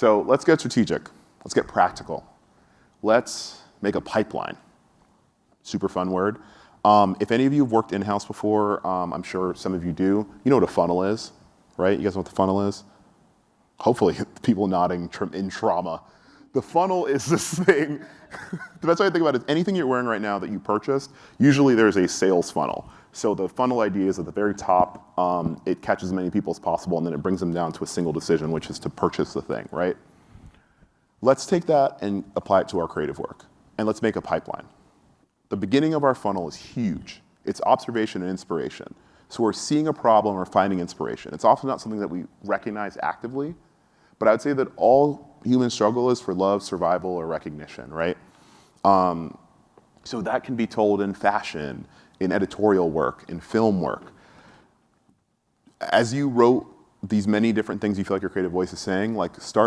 So let's get strategic. Let's get practical. Let's make a pipeline. Super fun word. If any of you have worked in-house before, I'm sure some of you do. You know what a funnel is, right? You guys know what the funnel is? Hopefully, people nodding in trauma. The funnel is this thing. The best way to think about it is anything you're wearing right now that you purchased, usually there's a sales funnel. So the funnel idea is at the very top, it catches as many people as possible, and then it brings them down to a single decision, which is to purchase the thing, right? Let's take that and apply it to our creative work, and let's make a pipeline. The beginning of our funnel is huge. It's observation and inspiration. So we're seeing a problem or finding inspiration. It's often not something that we recognize actively, but I would say that all human struggle is for love, survival, or recognition, right? So that can be told in fashion, in editorial work, in film work. As you wrote these many different things you feel like your creative voice is saying, like start